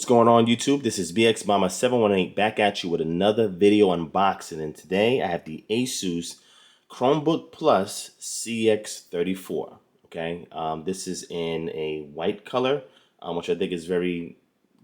What's going on, YouTube? This is BX Mama 718 back at you with another video unboxing, and today I have the Asus Chromebook Plus CX34. Okay, this is in a white color, which I think is very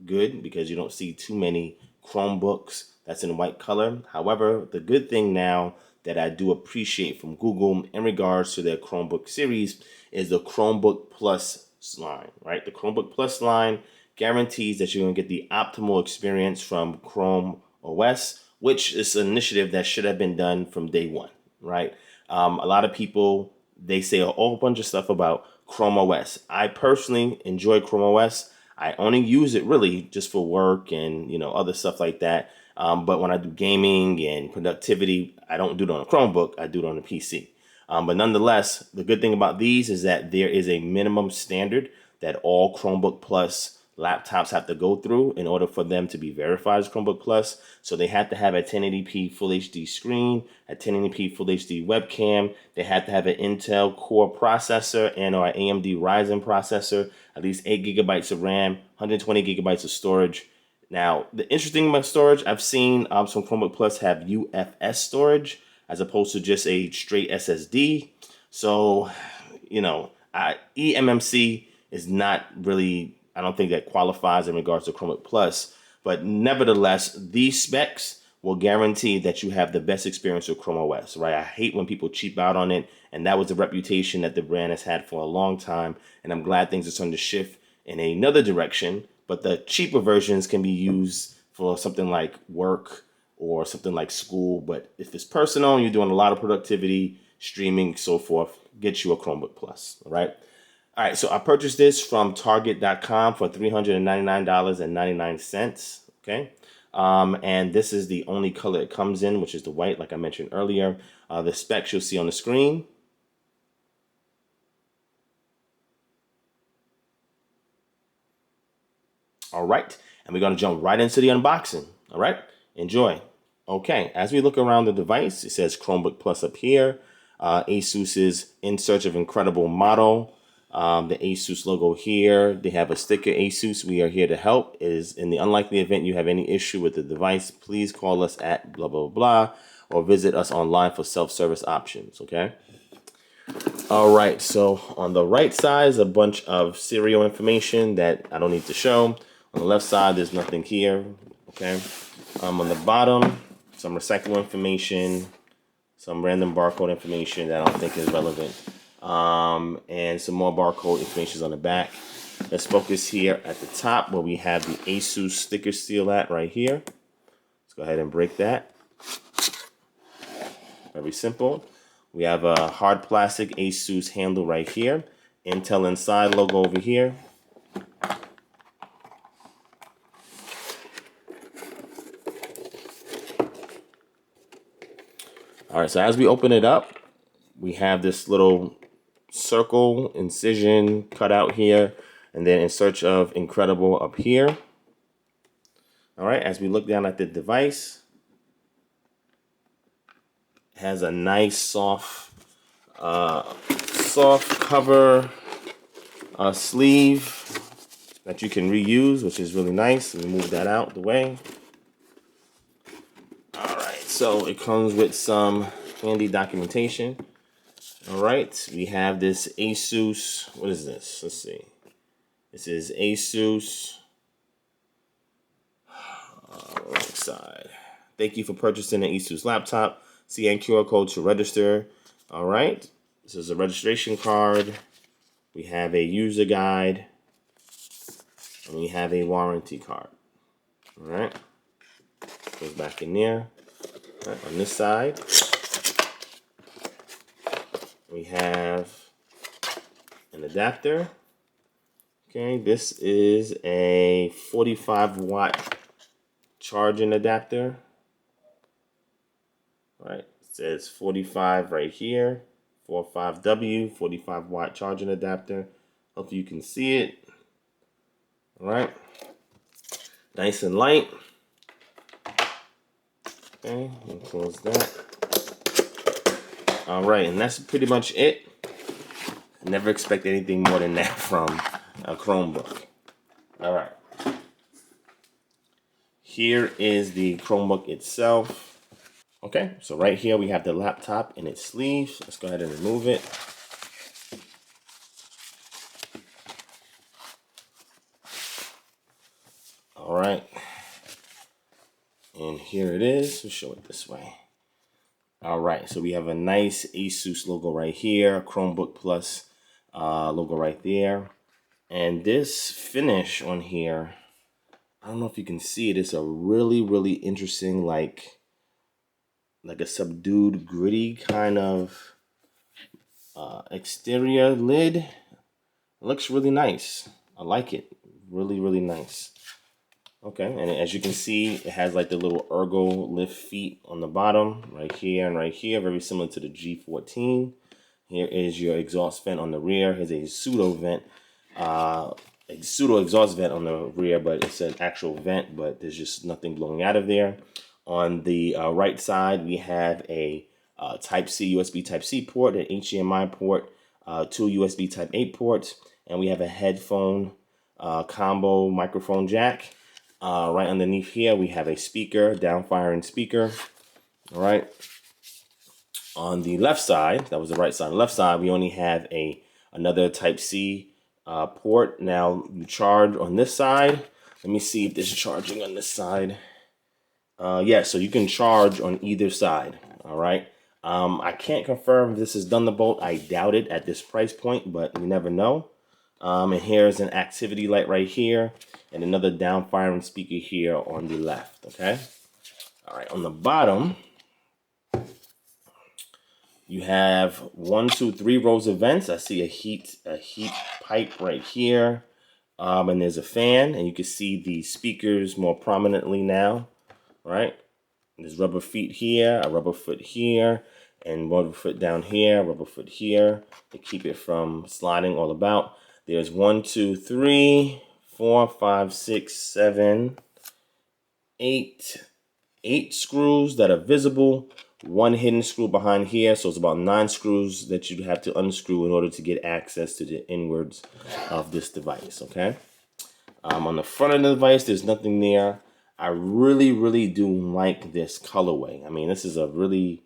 good because you don't see too many Chromebooks that's in white color. However, the good thing now that I do appreciate from Google in regards to their Chromebook series is the Chromebook Plus line, right? The Chromebook Plus line guarantees that you're going to get the optimal experience from Chrome OS, which is an initiative that should have been done from day one, right? A lot of people, they say a whole bunch of stuff about Chrome OS. I personally enjoy Chrome OS. I only use it really just for work and, other stuff like that. But when I do gaming and productivity, I don't do it on a Chromebook. I do it on a PC. But nonetheless, the good thing about these is that there is a minimum standard that all Chromebook Plus laptops have to go through in order for them to be verified as Chromebook Plus. So they have to have a 1080p Full HD screen, a 1080p Full HD webcam. They have to have an Intel Core processor and or an AMD Ryzen processor, at least 8 gigabytes of RAM, 120 gigabytes of storage. Now, the interesting thing about storage, I've seen some Chromebook Plus have UFS storage as opposed to just a straight SSD. So, eMMC is not really, I don't think that qualifies in regards to Chromebook Plus, but nevertheless, these specs will guarantee that you have the best experience with Chrome OS, right? I hate when people cheap out on it, and that was the reputation that the brand has had for a long time, and I'm glad things are starting to shift in another direction, but the cheaper versions can be used for something like work or something like school, but if it's personal and you're doing a lot of productivity, streaming, so forth, get you a Chromebook Plus, all right? All right, so I purchased this from Target.com for $399.99, okay? And this is the only color it comes in, which is the white, like I mentioned earlier. The specs you'll see on the screen. All right, and we're gonna jump right into the unboxing, all right? Enjoy. Okay, as we look around the device, it says Chromebook Plus up here. Asus's In Search of Incredible model. The Asus logo here. They have a sticker, Asus, we are here to help. Is in the unlikely event you have any issue with the device, please call us at blah, blah, blah, or visit us online for self-service options, okay? All right, so on the right side is a bunch of serial information that I don't need to show. On the left side, there's nothing here, okay? On the bottom, some recyclable information, some random barcode information that I don't think is relevant. And some more barcode information on the back. Let's focus here at the top where we have the Asus sticker seal at right here. Let's go ahead and break that. Very simple. We have a hard plastic Asus handle right here. Intel Inside logo over here. All right, so as we open it up, we have this little circle incision cut out here, and then In Search of Incredible up here. All right, as we look down at the device, it has a nice soft cover sleeve that you can reuse, which is really nice. Let me move that out the way. All right, so it comes with some handy documentation. All right, we have this Asus, what is this? Let's see. This is Asus, wrong side. Thank you for purchasing an Asus laptop. Scan QR code to register. All right, this is a registration card. We have a user guide, and we have a warranty card. All right, goes back in there. All right, on this side, we have an adapter. Okay, this is a 45-watt charging adapter. All right, it says 45 right here, 45W, 45-watt charging adapter. Hope you can see it. All right, nice and light. Okay, and close that. All right, and that's pretty much it. Never expect anything more than that from a Chromebook. All right. Here is the Chromebook itself. Okay, so right here we have the laptop in its sleeves. Let's go ahead and remove it. All right, and here it is. We'll show it this way. All right, so we have a nice Asus logo right here, Chromebook Plus logo right there. And this finish on here, I don't know if you can see it, it's a really, really interesting, like a subdued, gritty kind of exterior lid. It looks really nice. I like it. Really, really nice. Okay, and as you can see, it has like the little ergo lift feet on the bottom, right here and right here, very similar to the G14. Here is your exhaust vent on the rear. Here's a pseudo vent, a pseudo exhaust vent on the rear, but it's an actual vent, but there's just nothing blowing out of there. On the right side, we have a Type-C, USB Type-C port, an HDMI port, two USB Type-A ports, and we have a headphone combo microphone jack. Right underneath here, we have a speaker, down-firing speaker. All right. On the left side, that was the right side. On the left side, we only have another Type-C port. Now, you charge on this side. Let me see if there's charging on this side. Yeah, so you can charge on either side. All right. I can't confirm if this is Thunderbolt. I doubt it at this price point, but you never know. And here's an activity light right here, and another down-firing speaker here on the left. Okay. All right. On the bottom, you have 1, 2, 3 rows of vents. I see a heat pipe right here, and there's a fan, and you can see the speakers more prominently now. Right. There's rubber feet here, a rubber foot here, and rubber foot down here, rubber foot here to keep it from sliding all about. There's 1, 2, 3, 4, 5, 6, 7, 8 screws that are visible. One hidden screw behind here, so it's about 9 screws that you'd have to unscrew in order to get access to the inwards of this device. Okay. On the front of the device, there's nothing there. I really, really do like this colorway. I mean, this is a really,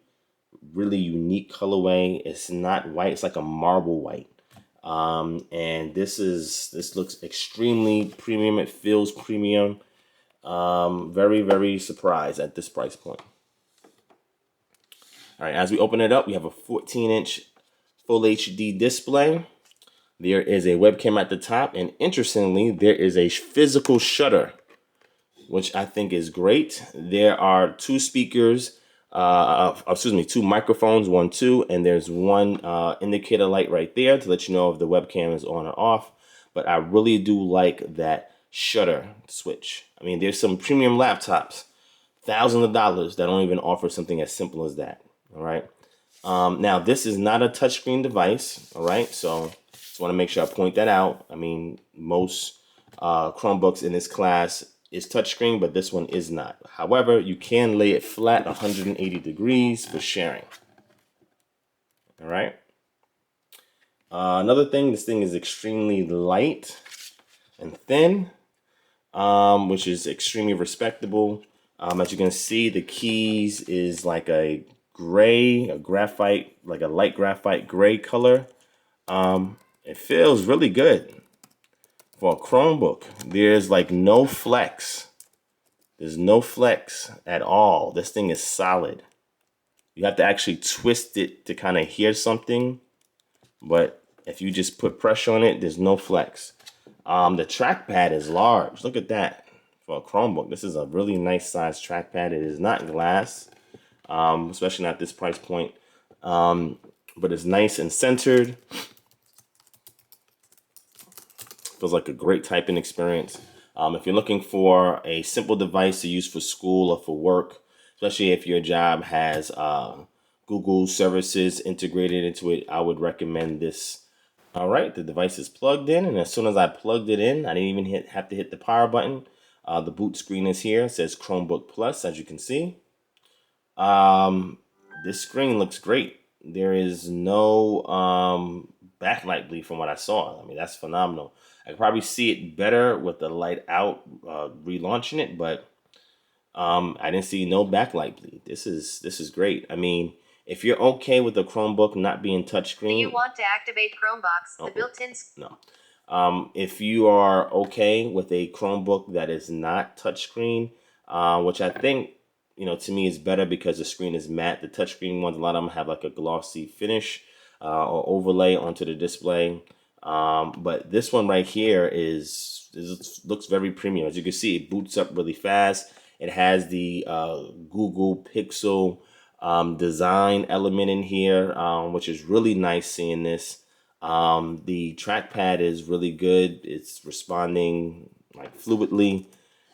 really unique colorway. It's not white. It's like a marble white. And this looks extremely premium. It feels premium. Very, very surprised at this price point. All right, as we open it up, we have a 14-inch full HD display. There is a webcam at the top, and interestingly, there is a physical shutter, which I think is great. There are 2 speakers, two microphones, 1, 2, and there's one indicator light right there to let you know if the webcam is on or off. But I really do like that shutter switch. I mean, there's some premium laptops, thousands of dollars, that don't even offer something as simple as that. All right. Now, this is not a touchscreen device. All right. So just want to make sure I point that out. I mean, most Chromebooks in this class is touchscreen, but this one is not. However, you can lay it flat 180 degrees for sharing. All right. Another thing, this thing is extremely light and thin, which is extremely respectable. As you can see, the keys is like a gray, a graphite, like a light graphite gray color. It feels really good for a Chromebook. There's like no flex. There's no flex at all. This thing is solid. You have to actually twist it to kind of hear something, but if you just put pressure on it, there's no flex. The trackpad is large. Look at that. For a Chromebook, this is a really nice size trackpad. It is not glass, especially not this price point, but it's nice and centered. Feels like a great typing experience. If you're looking for a simple device to use for school or for work, especially if your job has Google services integrated into it, I would recommend this. All right, the device is plugged in, and as soon as I plugged it in, I didn't even have to hit the power button. The boot screen is here. It says Chromebook Plus, as you can see. This screen looks great. There is no backlight bleed from what I saw. I mean, that's phenomenal. I could probably see it better with the light out, relaunching it, but I didn't see no backlight bleed. This is great. I mean, if you're okay with the Chromebook not being touchscreen, Do you want to activate Chromebox? The built-in. No. If you are okay with a Chromebook that is not touchscreen, which I think, to me is better because the screen is matte. The touchscreen ones, a lot of them have like a glossy finish or overlay onto the display. But this one right here looks very premium. As you can see, it boots up really fast. It has the Google Pixel design element in here, which is really nice seeing this. The trackpad is really good. It's responding like fluidly.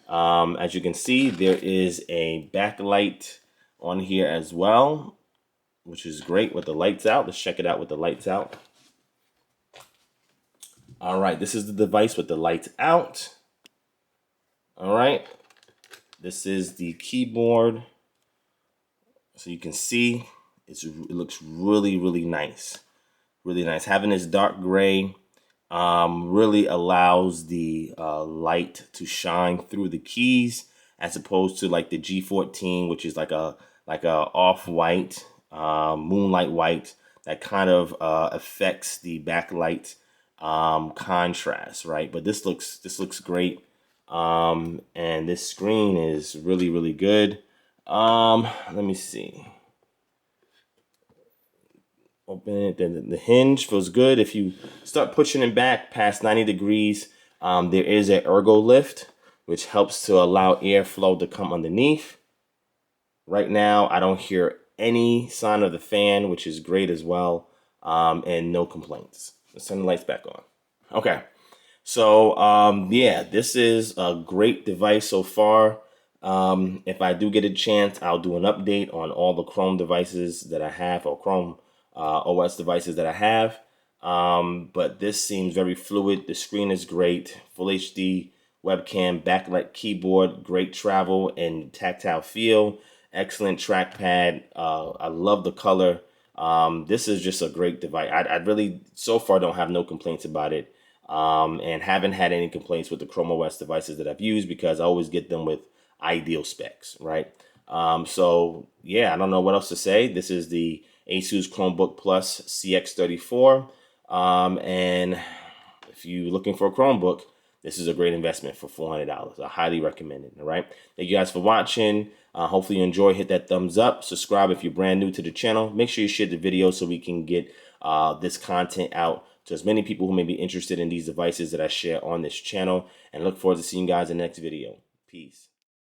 As you can see, there is a backlight on here as well, which is great with the lights out. Let's check it out with the lights out. All right, this is the device with the lights out. All right, this is the keyboard. So you can see it looks really, really nice. Really nice. Having this dark gray really allows the light to shine through the keys, as opposed to like the G14, which is like a off-white, moonlight white that kind of affects the backlight contrast, right? But this looks great, and this screen is really, really good. Let me see. Open it. The hinge feels good. If you start pushing it back past 90 degrees, there is an ergo lift, which helps to allow airflow to come underneath. Right now, I don't hear any sign of the fan, which is great as well, and no complaints. Let's turn the lights back on. Okay. So, yeah, this is a great device so far. If I do get a chance, I'll do an update on all the Chrome devices that I have, or Chrome OS devices that I have. But this seems very fluid. The screen is great. Full HD webcam, backlight keyboard, great travel and tactile feel. Excellent trackpad. I love the color. This is just a great device. I really, so far, don't have no complaints about it. And haven't had any complaints with the Chrome OS devices that I've used, because I always get them with ideal specs, right? So yeah, I don't know what else to say. This is the Asus Chromebook Plus CX34. And if you're looking for a Chromebook, this is a great investment for $400. I highly recommend it. All right. Thank you guys for watching. Hopefully you enjoy. Hit that thumbs up. Subscribe if you're brand new to the channel. Make sure you share the video so we can get this content out to as many people who may be interested in these devices that I share on this channel. And look forward to seeing you guys in the next video. Peace.